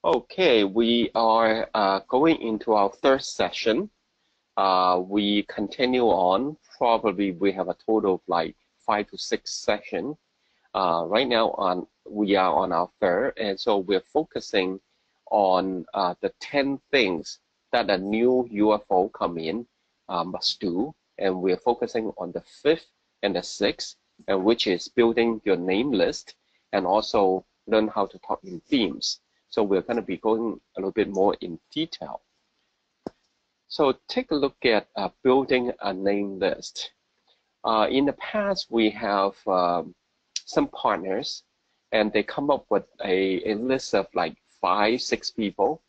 Okay, we are going into our third session. We continue on. Probably we have a total of like 5 to 6 sessions. Right now we are on our third, and so we're focusing on the 10 things that a new UFO come in must do, and we're focusing on the fifth and the sixth, and which is building your name list and also learn how to talk in themes. So we're going to be going a little bit more in detail. So take a look at building a name list. In the past, we have some partners, and they come up with a list of like 5, 6 people,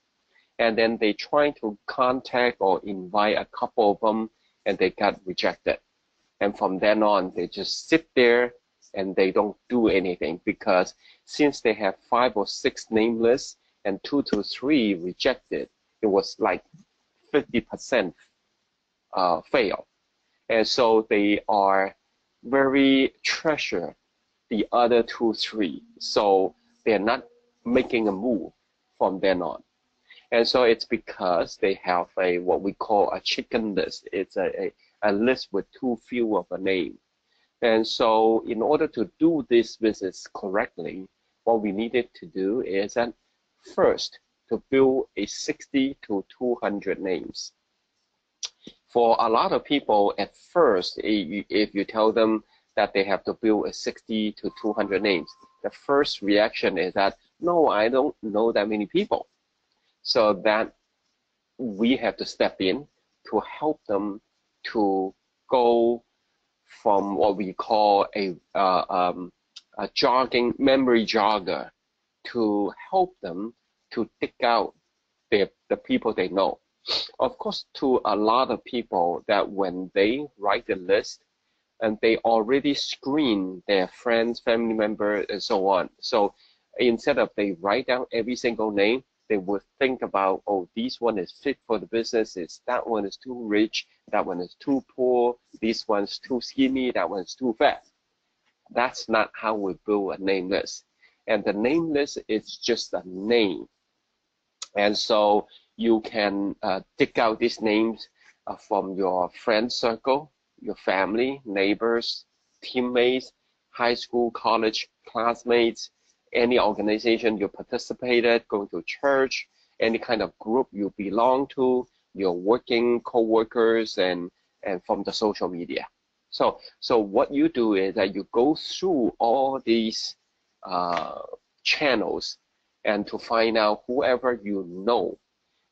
and then they try to contact or invite a couple of them, and they got rejected. And from then on, they just sit there and they don't do anything, because since they have 5 or 6 name lists and 2 to 3 rejected, it was like 50% fail. And so they are very treasure the other 2, 3. So they're not making a move from then on. And so it's because they have a what we call a chicken list. It's a list with too few of a name. And so in order to do this business correctly, what we needed to do is that first to build a 60 to 200 names. For a lot of people at first, if you tell them that they have to build a 60 to 200 names, the first reaction is that, no, I don't know that many people. So that we have to step in to help them to go from what we call a jogging memory jogger to help them to dig out the people they know. Of course, to a lot of people, that when they write a list and they already screen their friends, family members, and so on. So instead of they write down every single name, they would think about, oh, this one is fit for the business, that one is too rich, that one is too poor, this one's too skinny, that one's too fat. That's not how we build a name list. And the name list is just a name. And so you can dig out these names from your friend circle, your family, neighbors, teammates, high school, college, classmates, any organization you participated, going to church, any kind of group you belong to, your working co-workers, and from the social media. So what you do is that you go through all these channels and to find out whoever you know.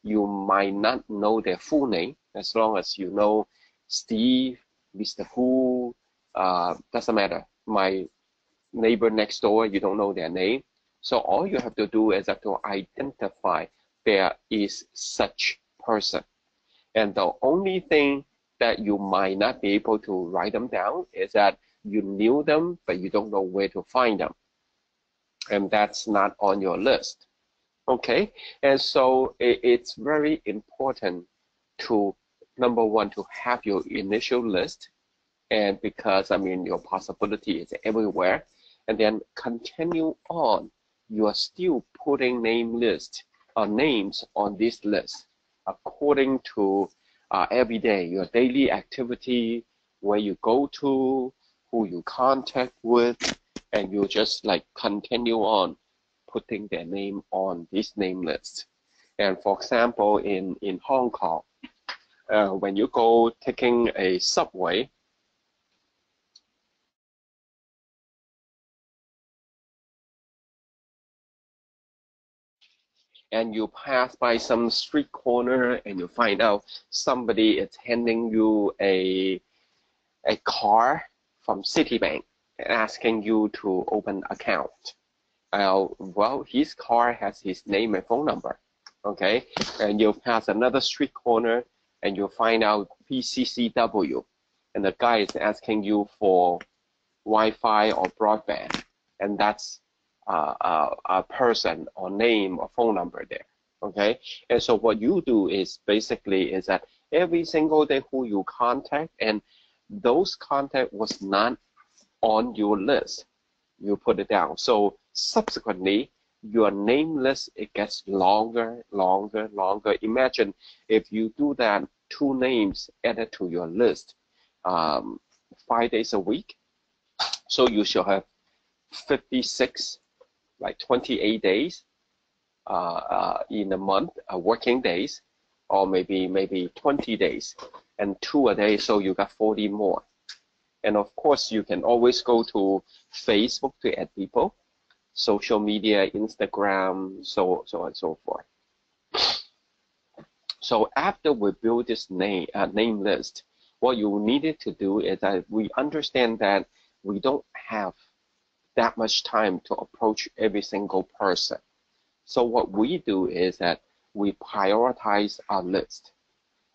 You might not know their full name, as long as you know Steve, Mr. Who, doesn't matter. My neighbor next door, you don't know their name. So all you have to do is to identify there is such person. And the only thing that you might not be able to write them down is that you knew them, but you don't know where to find them. And that's not on your list. Okay, and so it's very important to, number one, to have your initial list, and because I mean your possibility is everywhere, and then continue on. You are still putting names on this list according to every day, your daily activity, where you go to, who you contact with, and you just like continue on putting their name on this name list. And for example, in Hong Kong, when you go taking a subway, and you pass by some street corner and you find out somebody is handing you a card from Citibank asking you to open account. Well, his card has his name and phone number, okay? And you pass another street corner and you find out PCCW, and the guy is asking you for Wi-Fi or broadband, and that's a person or name or phone number there, okay? And so what you do is basically is that every single day who you contact, and those contact was not on your list, you put it down. So subsequently, your name list, it gets longer, longer, longer. Imagine if you do that, 2 names added to your list 5 days a week. So you should have 56, like 28 days in a month, working days, or maybe 20 days, and 2 a day, so you got 40 more. And of course, you can always go to Facebook to add people, social media, Instagram, so on and so forth. So after we build this name list, what you needed to do is that we understand that we don't have that much time to approach every single person. So what we do is that we prioritize our list.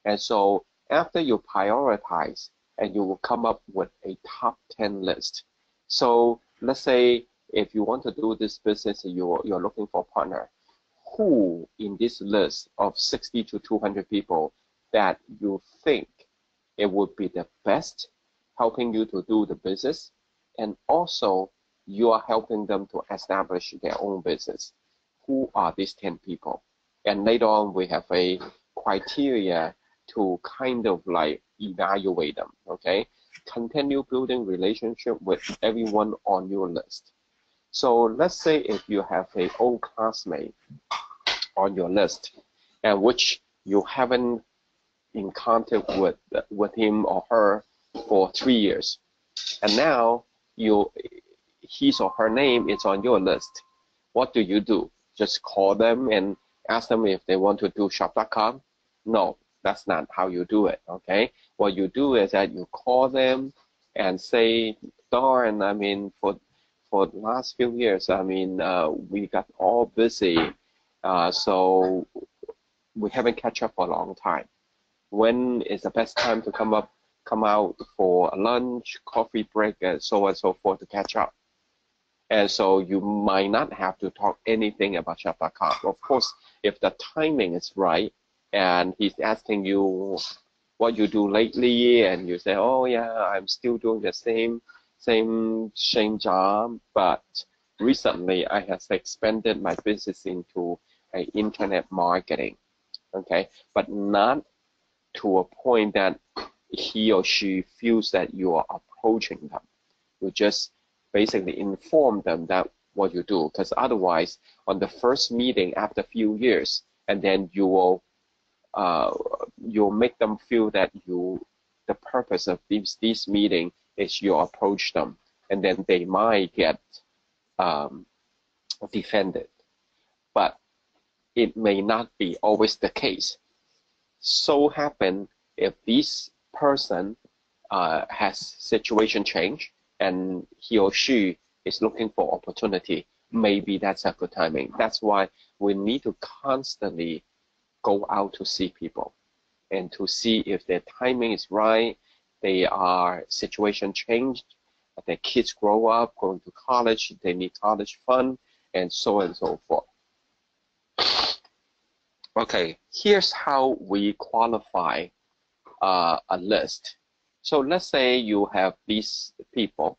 And so after you prioritize, and you will come up with a top 10 list. So let's say if you want to do this business, you're looking for a partner, who in this list of 60 to 200 people that you think it would be the best helping you to do the business, and also you are helping them to establish their own business. Who are these 10 people? And later on, we have a criteria to kind of like evaluate them, okay? Continue building relationship with everyone on your list. So let's say if you have an old classmate on your list, and which you haven't in contact with him or her for 3 years, and now his or her name is on your list. What do? Just call them and ask them if they want to do shop.com? No, that's not how you do it, okay? What you do is that you call them and say, darn, I mean, for the last few years, I mean, we got all busy, so we haven't catch up for a long time. When is the best time to come out for a lunch, coffee break, and so on and so forth to catch up? And so you might not have to talk anything about shop.com. Of course, if the timing is right and he's asking you what you do lately, and you say, oh yeah, I'm still doing the same job, but recently I have expanded my business into internet marketing, okay? But not to a point that he or she feels that you are approaching them. You just basically inform them that what you do, because otherwise on the first meeting after a few years, and then you'll make them feel that the purpose of this meeting is you approach them, and then they might get defended. But it may not be always the case. So happen if this person has situation change and he or she is looking for opportunity, maybe that's a good timing. That's why we need to constantly go out to see people and to see if their timing is right, they are situation changed, their kids grow up, going to college, they need college fund, and so on and so forth. Okay, here's how we qualify a list. So let's say you have these people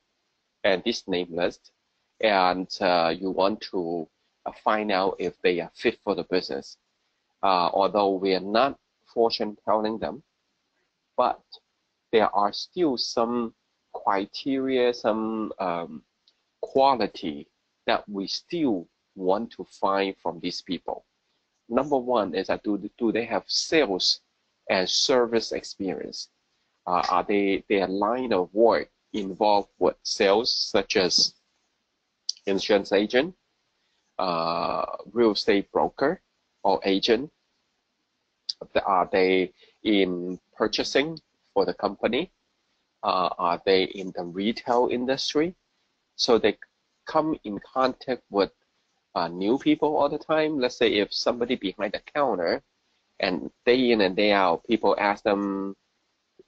and this name list, and you want to find out if they are fit for the business. Although we are not fortune telling them, but there are still some criteria, some quality that we still want to find from these people. Number one is that do they have sales and service experience? Are their line of work involved with sales, such as insurance agent, real estate broker or agent? Are they in purchasing for the company? Are they in the retail industry? So they come in contact with new people all the time. Let's say if somebody behind the counter, and day in and day out, people ask them,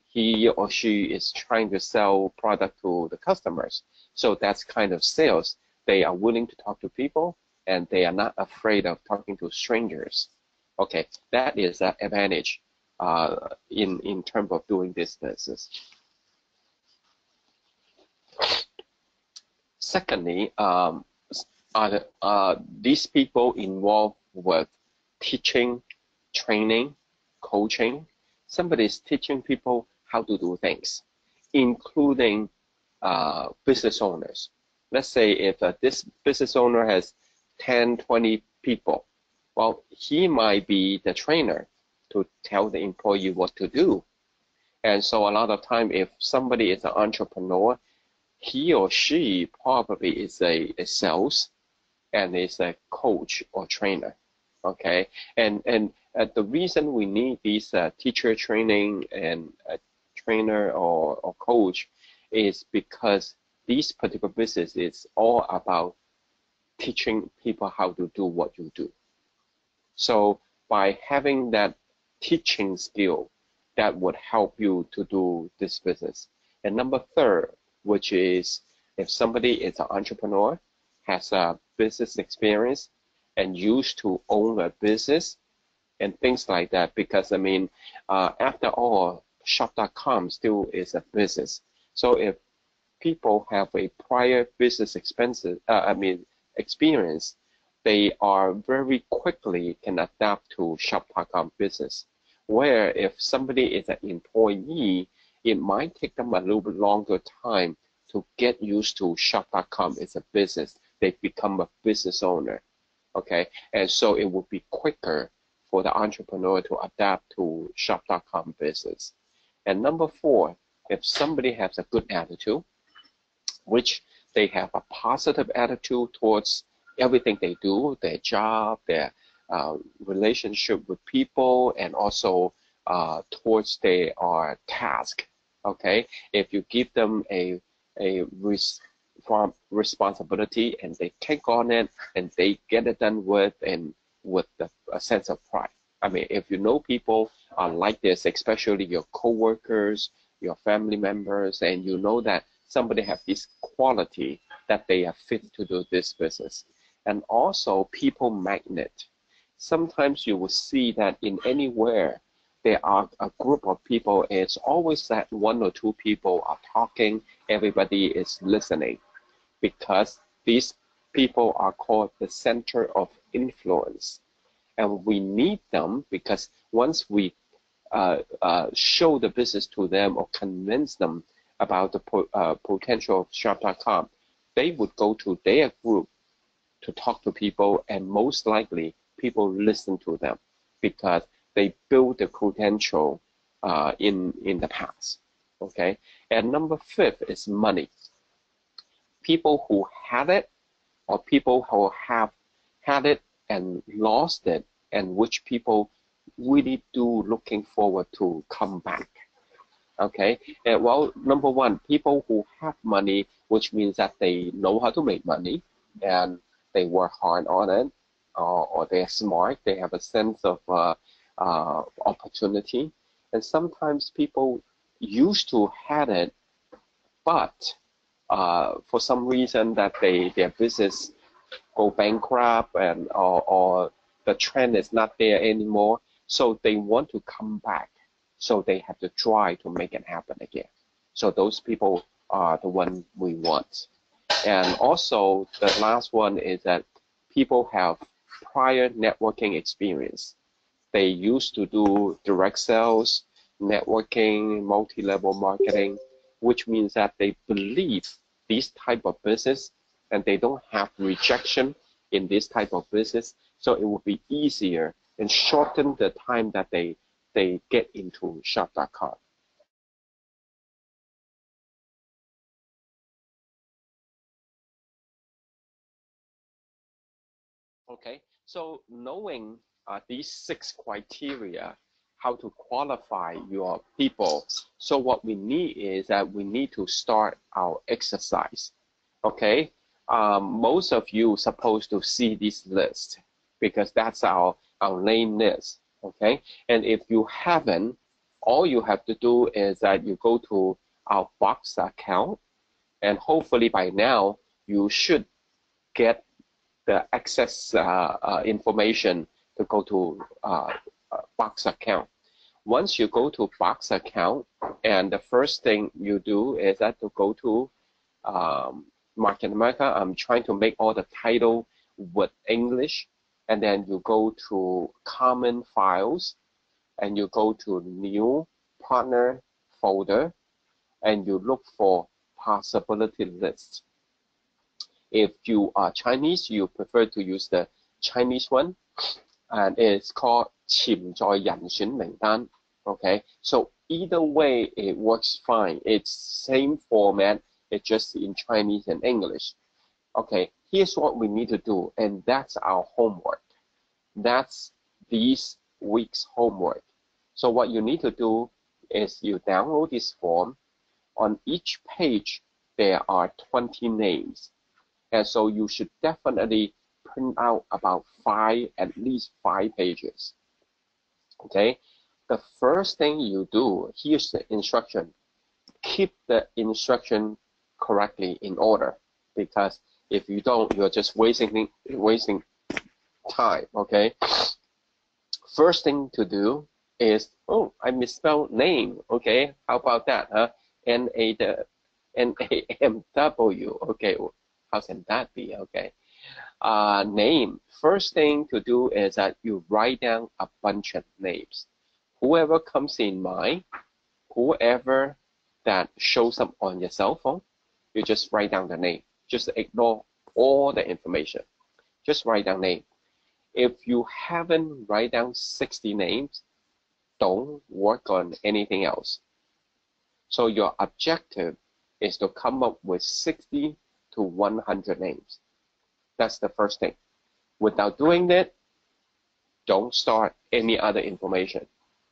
he or she is trying to sell product to the customers. So that's kind of sales. They are willing to talk to people, and they are not afraid of talking to strangers. Okay, that is an advantage in terms of doing this business. Secondly, these people involved with teaching, training, coaching. Somebody is teaching people how to do things, including business owners. Let's say if this business owner has 10, 20 people, well, he might be the trainer to tell the employee what to do. And so a lot of time, if somebody is an entrepreneur, he or she probably is a sales and is a coach or trainer. Okay, and the reason we need these teacher training and trainer or coach is because this particular business is all about teaching people how to do what you do. So by having that teaching skill, that would help you to do this business. And number third, which is if somebody is an entrepreneur, has a business experience, and used to own a business and things like that, because I mean, after all, shop.com still is a business. So if people have a prior business experience, they are very quickly can adapt to shop.com business. Where if somebody is an employee, it might take them a little bit longer time to get used to shop.com as a business. They become a business owner, okay? And so it would be quicker for the entrepreneur to adapt to shop.com business. And number four, if somebody has a good attitude, which they have a positive attitude towards everything they do, their job, their relationship with people, and also towards their task. Okay, if you give them a responsibility and they take on it and they get it done with and with a sense of pride. I mean, if you know people are like this, especially your coworkers, your family members, and you know that somebody have this quality that they are fit to do this business. And also people magnet. Sometimes you will see that in anywhere there are a group of people, it's always that one or two people are talking, everybody is listening, because these people are called the center of influence. And we need them because once we show the business to them or convince them about the potential of shop.com, they would go to their group to talk to people, and most likely people listen to them because they build the credential in the past. Okay, and number fifth is money. People who had it, or people who have had it and lost it, and which people really do looking forward to come back. Okay, and well, number one, people who have money, which means that they know how to make money and they work hard on it, or they're smart, they have a sense of opportunity. And sometimes people used to have it, but for some reason that their business go bankrupt and or the trend is not there anymore, so they want to come back. So they have to try to make it happen again. So those people are the one we want. And also the last one is that people have prior networking experience. They used to do direct sales, networking, multi-level marketing, which means that they believe this type of business and they don't have rejection in this type of business. So it will be easier and shorten the time that they get into shop.com. Okay, so knowing these 6 criteria, how to qualify your people. So what we need is that we need to start our exercise. Okay, most of you supposed to see this list because that's our name list. Okay, and if you haven't, all you have to do is that you go to our Box account, and hopefully by now you should get the access information to go to Box account. Once you go to Box account, and the first thing you do is that to go to Market America, I'm trying to make all the title with English, and then you go to common files, and you go to new partner folder, and you look for possibility list. If you are Chinese, you prefer to use the Chinese one, and it's called 潛在人選名單. Okay, so either way it works fine. It's same format, it's just in Chinese and English. Okay, here's what we need to do, and that's our homework. That's this week's homework. So what you need to do is you download this form. On each page, there are 20 names. And so you should definitely print out about at least five pages. Okay, the first thing you do, here's the instruction. Keep the instruction correctly in order, because if you don't, you're just wasting time. Okay, first thing to do is, oh, I misspelled name. Okay, how about that? N-A-M-W. Okay, how can that be? Okay, name. First thing to do is that you write down a bunch of names. Whoever comes in mind, whoever that shows up on your cell phone, you just write down the name. Just ignore all the information. Just write down name. If you haven't write down 60 names, don't work on anything else. So your objective is to come up with 60 to 100 names. That's the first thing. Without doing that, don't start any other information.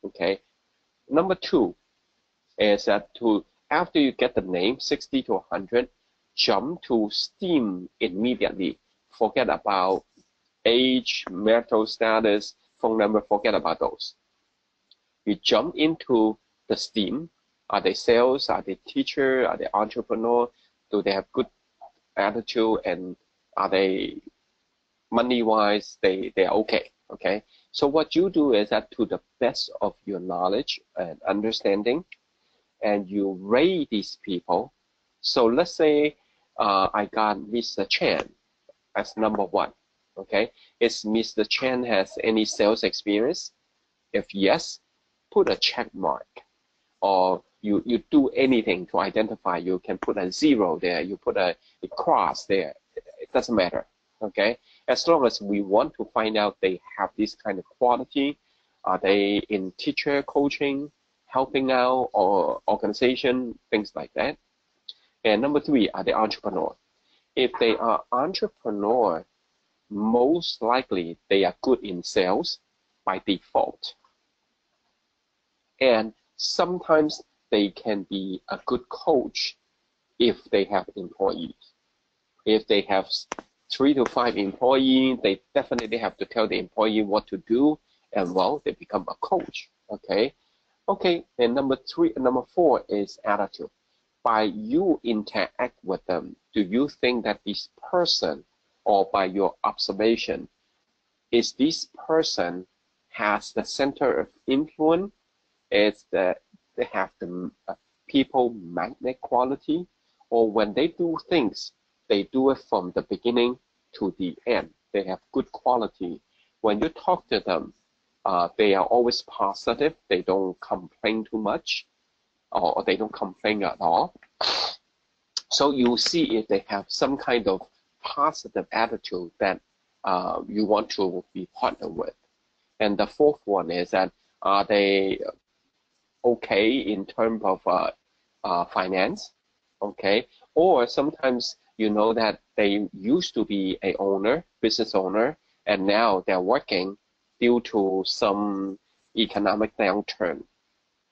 Okay. Number two is that after you get the name 60 to 100, jump to STEAM immediately. Forget about age, marital status, phone number, forget about those. You jump into the STEAM. Are they sales? Are they teacher? Are they entrepreneur? Do they have good attitude? And are they money-wise? They are okay. Okay. So what you do is that to the best of your knowledge and understanding, and you rate these people. So let's say I got Mr. Chen as number one. Okay. Is Mr. Chen has any sales experience? If yes, put a check mark. Or you do anything to identify. You can put a 0 there. You put a cross there. It doesn't matter. Okay. As long as we want to find out they have this kind of quality. Are they in teacher coaching, helping out, or organization, things like that. And number three, are they entrepreneur? If they are entrepreneur, most likely they are good in sales by default. And sometimes they can be a good coach if they have employees. If they have 3 to 5 employees, they definitely have to tell the employee what to do, and well, they become a coach. Okay. Okay. And number 4 is attitude. By you interact with them, do you think that this person, or by your observation, is this person has the center of influence? Is that they have the people magnet quality, or when they do things, they do it from the beginning to the end. They have good quality. When you talk to them, they are always positive. They don't complain too much, or they don't complain at all. So you see if they have some kind of positive attitude that you want to be partnered with. And the fourth one is that are they okay in terms of finance? Okay, or sometimes you know that they used to be a business owner, and now they're working due to some economic downturn.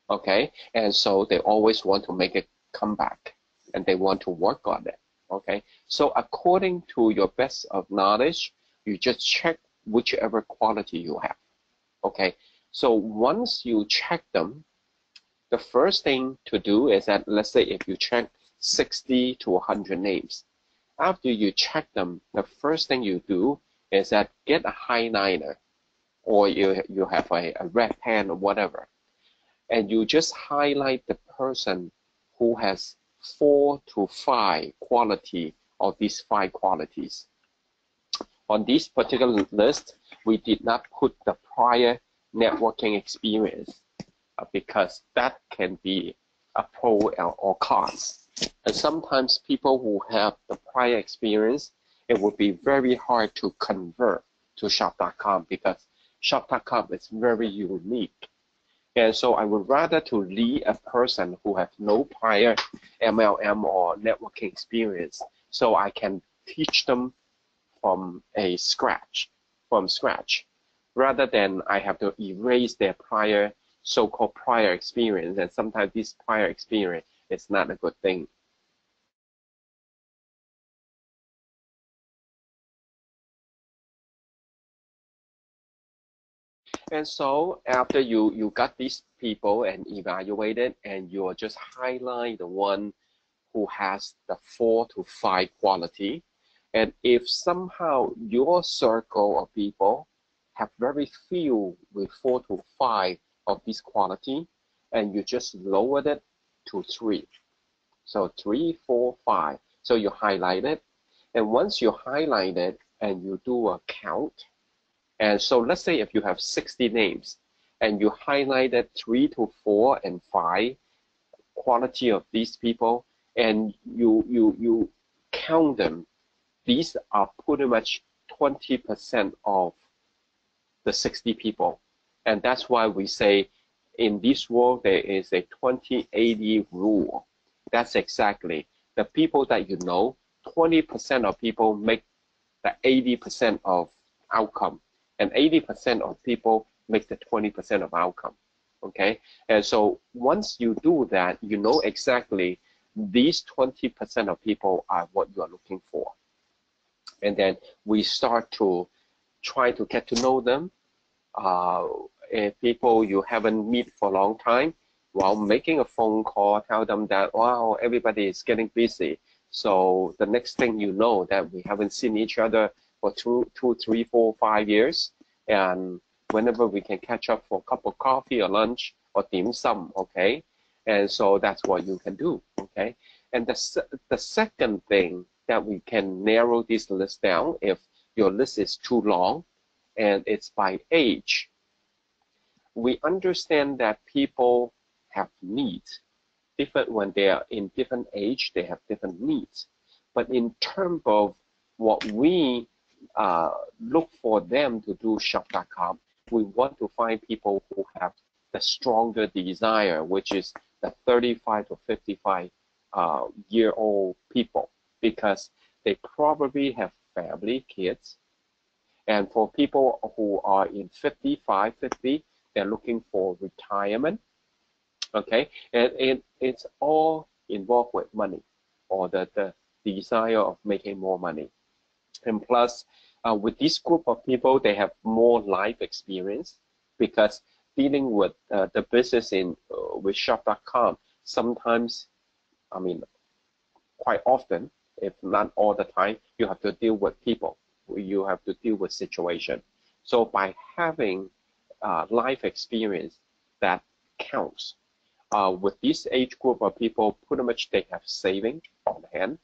Okay, and so they always want to make a comeback, and they want to work on it. Okay, so according to your best of knowledge, you just check whichever quality you have. Okay, so once you check them, the first thing to do is that, let's say if you check 60 to 100 names, after you check them, the first thing you do is that get a highlighter, or you have a red pen or whatever, and you just highlight the person who has 4 to 5 quality of these 5 qualities. On this particular list, we did not put the prior networking experience because that can be a pro or cons. And sometimes people who have the prior experience, it would be very hard to convert to shop.com because shop.com is very unique. And so I would rather to lead a person who has no prior MLM or networking experience so I can teach them from scratch, rather than I have to erase their prior, so-called prior experience. And sometimes this prior experience is not a good thing. And so after you got these people and evaluated, and you just highlight the one who has the 4 to 5 quality. And if somehow your circle of people have very few with 4 to 5 of this quality, and you just lowered it to 3. So 3, 4, 5. So you highlight it. And once you highlight it and you do a count, and so let's say if you have 60 names and you highlighted 3 to 4 and 5 quality of these people, and you count them, these are pretty much 20% of the 60 people. And that's why we say in this world there is a 20-80 rule. That's exactly the people that you know, 20% of people make the 80% of outcome, and 80% of people make the 20% of outcome. Okay, and so once you do that, you know exactly these 20% of people are what you are looking for. And then we start to try to get to know them. If people you haven't met for a long time, while making a phone call, tell them that, wow, everybody is getting busy. So the next thing you know that we haven't seen each other for 2, 3, 4, 5 years. And whenever we can catch up for a cup of coffee or lunch or dim sum, okay? And so that's what you can do, okay? And the second thing that we can narrow this list down, if your list is too long and it's by age, we understand that people have needs. Different when they are in different age, they have different needs. But in terms of what we look for them to do shop.com, we want to find people who have the stronger desire, which is the 35 to 55 year old people, because they probably have family, kids. And for people who are in 55, 50, they're looking for retirement. Okay, and it's all involved with money, or the desire of making more money. And plus, with this group of people, they have more life experience, because dealing with the business with shop.com, sometimes, I mean, quite often, if not all the time, you have to deal with people. You have to deal with situation. So by having life experience, that counts. With this age group of people, pretty much they have saving on hand.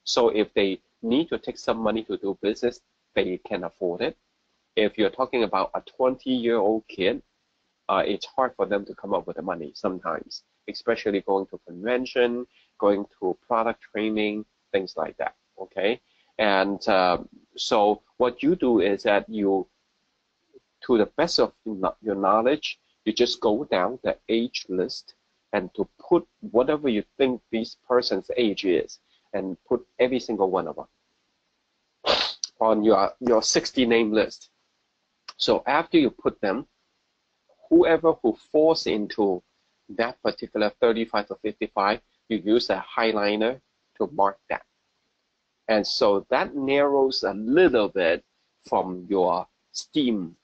So if they need to take some money to do business, they can afford it. If you're talking about a 20-year-old kid, it's hard for them to come up with the money sometimes, especially going to convention, going to product training, things like that, okay? And so what you do is that you, to the best of your knowledge, you just go down the age list and to put whatever you think this person's age is, and put every single one of them on your 60 name list. So after you put them, whoever who falls into that particular 35 to 55, you use a highliner to mark that. And so that narrows a little bit from your STEAM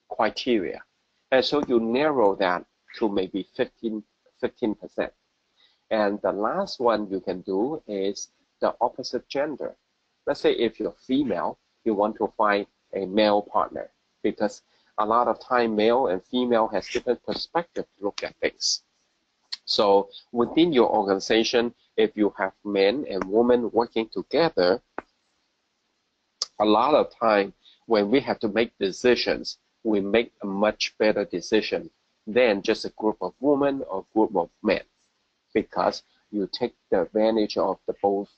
criteria. And so you narrow that to maybe 15%. And the last one you can do is the opposite gender. Let's say if you're female, you want to find a male partner, because a lot of time male and female has different perspectives to look at things. So within your organization, if you have men and women working together, a lot of time when we have to make decisions, we make a much better decision than just a group of women or group of men, because you take the advantage of the both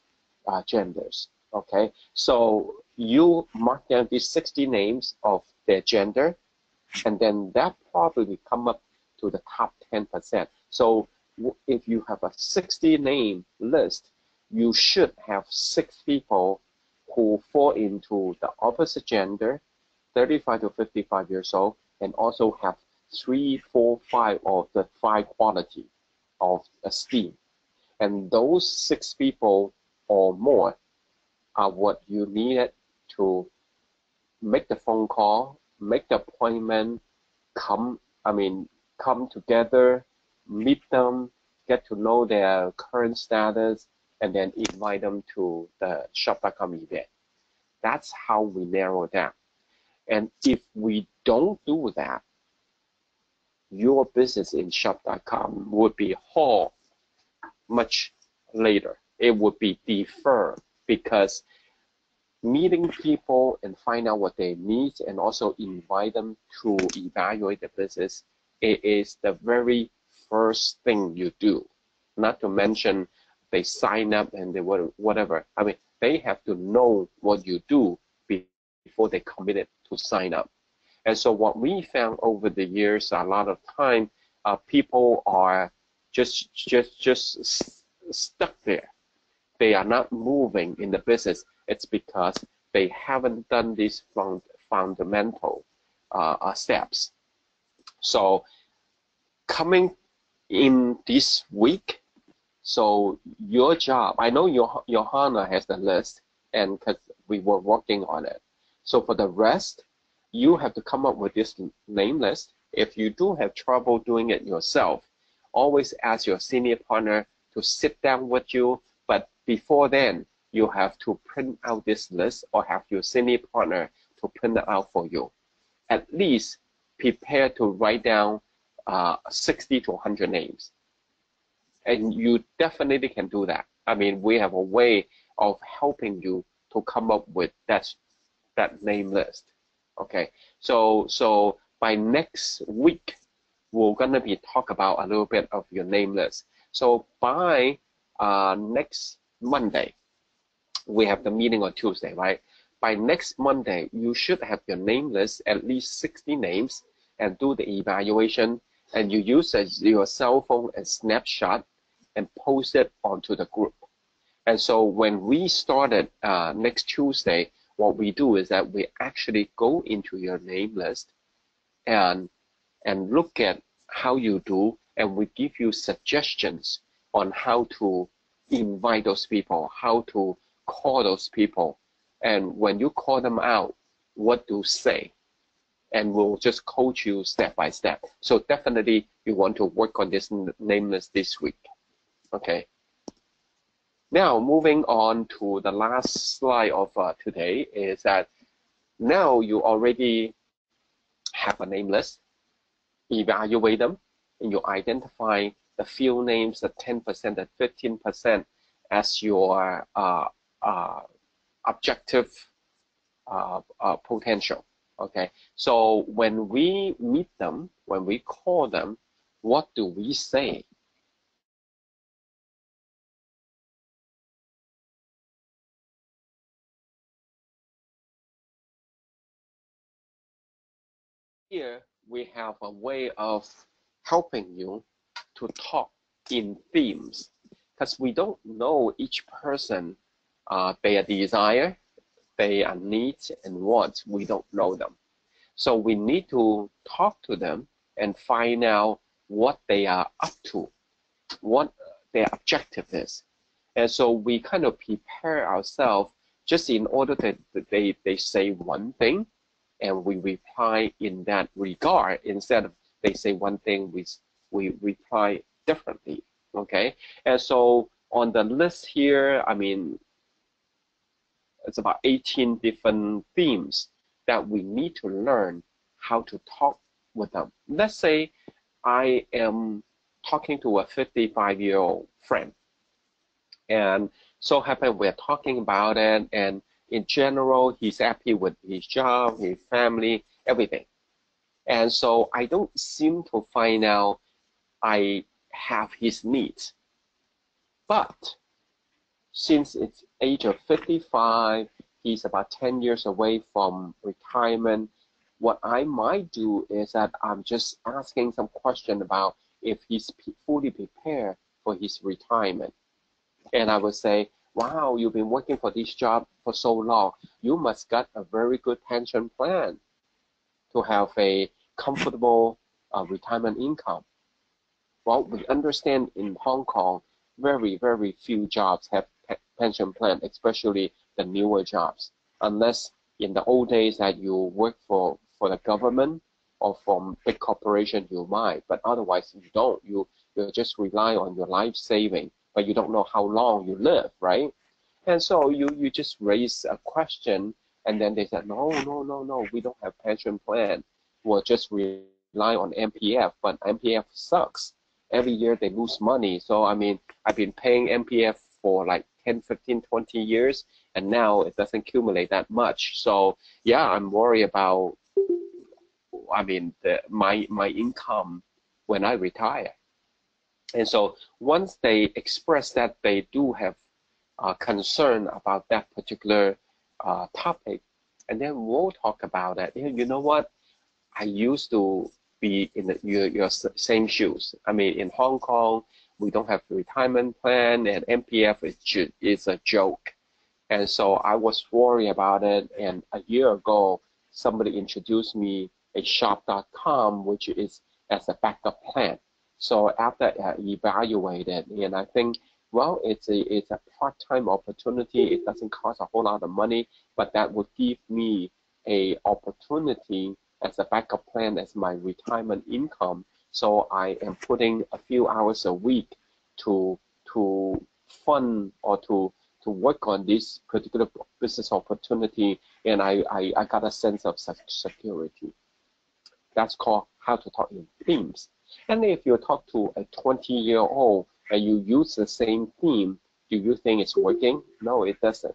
genders. Okay, so you mark down these 60 names of their gender, and then that probably come up to the top 10%. So if you have a 60 name list, you should have 6 people who fall into the opposite gender, 35 to 55 years old, and also have 3, 4, 5 of the 5 quality of esteem. And those 6 people or more are what you needed to make the phone call, make the appointment, come together, meet them, get to know their current status, and then invite them to the shop.com event. That's how we narrow it down. And if we don't do that, your business in shop.com would be hauled much later. It would be deferred, because meeting people and find out what they need and also invite them to evaluate the business, it is the very first thing you do. Not to mention they sign up and they whatever. I mean, they have to know what you do before they committed to sign up. And so what we found over the years, a lot of time, people are just stuck there. They are not moving in the business. It's because they haven't done these fundamental steps. So coming in this week, so your job, I know Johanna has the list, and because we were working on it. So for the rest, you have to come up with this name list. If you do have trouble doing it yourself, always ask your senior partner to sit down with you. But before then, you have to print out this list or have your senior partner to print it out for you. At least prepare to write down 60 to 100 names. And you definitely can do that. I mean, we have a way of helping you to come up with that name list. Okay, so by next week, we're gonna be talk about a little bit of your name list. So by next Monday, we have the meeting on Tuesday, right? By next Monday, you should have your name list, at least 60 names, and do the evaluation. And you use your cell phone and snapshot and post it onto the group. And so when we started next Tuesday, what we do is that we actually go into your name list and look at how you do, and we give you suggestions on how to invite those people, how to call those people, and when you call them out, what to say, and we'll just coach you step by step. So definitely you want to work on this name list this week. Okay. Now moving on to the last slide of today is that now you already have a name list, evaluate them, and you identify the few names, the 10%, the 15% as your objective potential. Okay, so when we meet them, when we call them, what do we say? Here we have a way of helping you to talk in themes, because we don't know each person, their desire, their needs and wants. We don't know them. So we need to talk to them and find out what they are up to, what their objective is. And so we kind of prepare ourselves just in order that they say one thing and we reply in that regard. Instead of they say one thing, we reply differently. Okay, and so on the list here, I mean, it's about 18 different themes that we need to learn how to talk with them. Let's say I am talking to a 55-year-old friend, And so happened we're talking about it, and in general, he's happy with his job, his family, everything. And so I don't seem to find out I have his needs. But since it's age of 55, he's about 10 years away from retirement. What I might do is that I'm just asking some question about if he's fully prepared for his retirement. And I would say, wow, you've been working for this job for so long. You must got a very good pension plan to have a comfortable retirement income. Well, we understand in Hong Kong, very, very few jobs have pension plan, especially the newer jobs. Unless in the old days that you work for the government or from big corporation, you might, but otherwise you don't. You just rely on your life saving, but you don't know how long you live, right? And so you just raise a question, and then they said, no, no, no, no, we don't have pension plan. We'll just rely on MPF, but MPF sucks. Every year they lose money. So, I mean, I've been paying MPF for like 10, 15, 20 years, and now it doesn't accumulate that much. So, yeah, I'm worried about, I mean, my income when I retire. And so once they express that they do have concern about that particular topic, and then we'll talk about that. You know what? I used to be in your same shoes. I mean, in Hong Kong, we don't have a retirement plan, and MPF is a joke. And so I was worried about it. And a year ago, somebody introduced me a shop.com, which is as a backup plan. So after I evaluated, and I think, well, it's a part-time opportunity. It doesn't cost a whole lot of money, but that would give me a opportunity as a backup plan as my retirement income. So I am putting a few hours a week to fund or to work on this particular business opportunity, and I got a sense of security. That's called how to talk in themes. And if you talk to a 20-year-old and you use the same theme, do you think it's working? No, it doesn't,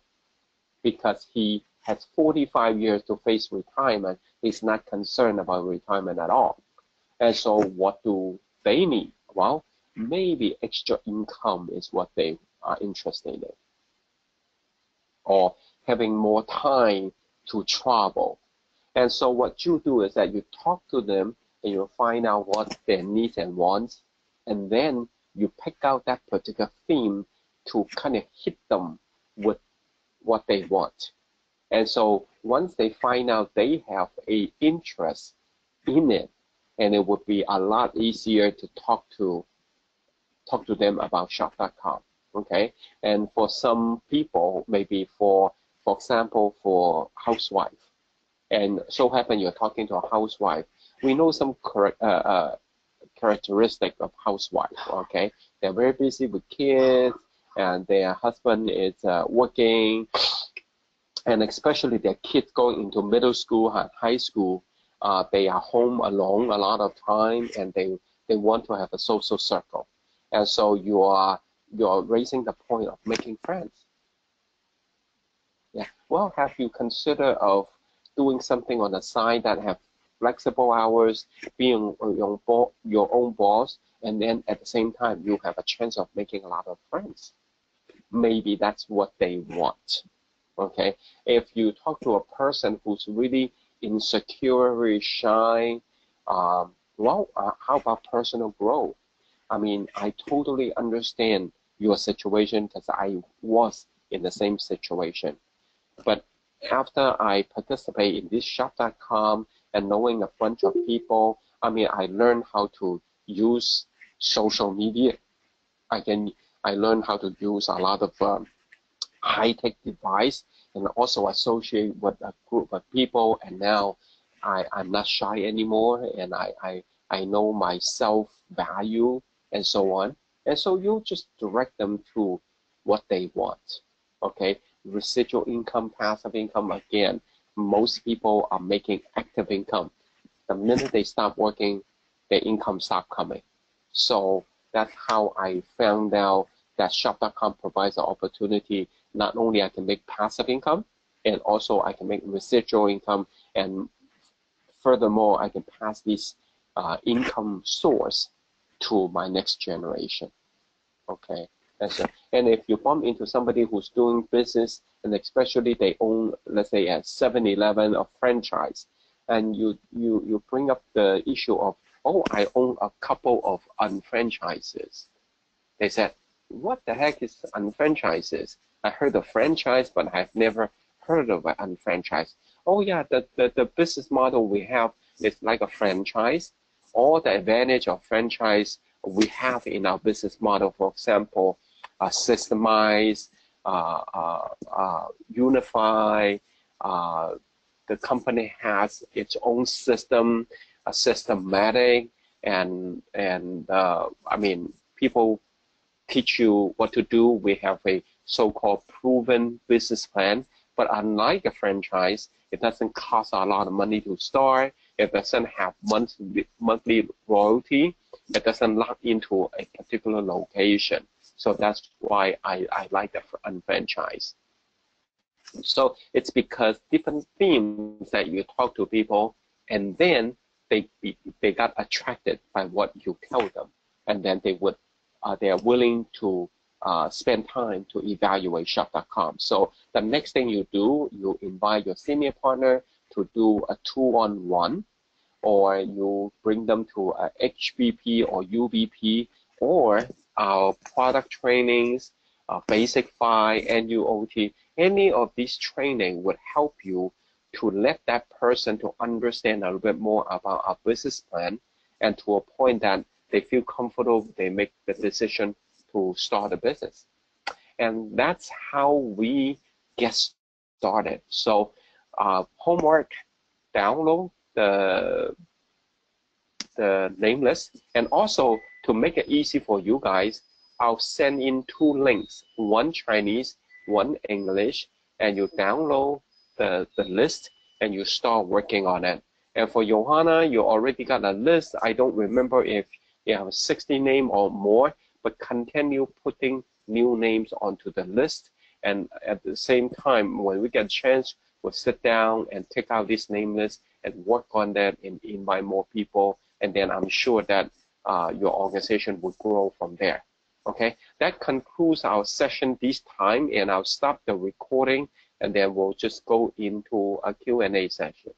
because he has 45 years to face retirement. He's not concerned about retirement at all. And so what do they need? Well, maybe extra income is what they are interested in, or having more time to travel. And so what you do is that you talk to them and you find out what their needs and wants, and then you pick out that particular theme to kind of hit them with what they want. And so once they find out they have an interest in it, and it would be a lot easier to talk to them about shop.com. Okay, and for some people, maybe for example, for housewife, and so happen you're talking to a housewife. We know some characteristic of housewife. Okay, they're very busy with kids, and their husband is working, and especially their kids going into middle school and high school, they are home alone a lot of time, and they want to have a social circle. And so you're raising the point of making friends. Yeah. Well, have you considered of doing something on the side that have flexible hours, being your own boss, and then at the same time you have a chance of making a lot of friends? Maybe that's what they want. Okay. If you talk to a person who's really insecure, very shy, well, how about personal growth? I mean, I totally understand your situation because I was in the same situation. But after I participate in this shop.com and knowing a bunch of people, I mean, I learned how to use social media. I learned how to use a lot of high-tech device, and also associate with a group of people. And now I'm not shy anymore, and I know my self-value and so on. And so you just direct them to what they want. Okay, residual income, passive income, again, most people are making active income. The minute they stop working, their income stop coming. So that's how I found out that shop.com provides an opportunity. Not only I can make passive income, and also I can make residual income, and furthermore, I can pass this income source to my next generation. Okay, that's it. And if you bump into somebody who's doing business, and especially they own, let's say, a 7-Eleven or franchise, and you bring up the issue of, oh, I own a couple of unfranchises. They said, what the heck is unfranchises? I heard of franchise, but I've never heard of an unfranchise. Oh yeah, the business model we have is like a franchise. All the advantage of franchise we have in our business model, for example, systemize, unify, the company has its own system, systematic, and I mean, people teach you what to do. We have a so-called proven business plan, but unlike a franchise, it doesn't cost a lot of money to start. It doesn't have monthly royalty. It doesn't lock into a particular location. So that's why I like the unfranchise. So it's because different themes that you talk to people, and then they got attracted by what you tell them, and then they are willing to spend time to evaluate shop.com. So the next thing you do, you invite your senior partner to do a 2-on-1, or you bring them to a HBP or UBP, or our product trainings, basic 5, NUOT. Any of these training would help you to let that person to understand a little bit more about our business plan, and to a point that they feel comfortable, they make the decision to start a business. And that's how we get started. So homework, download the name list, and also to make it easy for you guys, I'll send in 2 links, one Chinese, one English, and you download the list and you start working on it. And for Johanna, you already got a list. I don't remember if you have 60 names or more, but continue putting new names onto the list. And at the same time, when we get a chance, we'll sit down and take out this name list and work on that and invite more people. And then I'm sure that your organization will grow from there. Okay, that concludes our session this time, and I'll stop the recording, and then we'll just go into a Q&A session.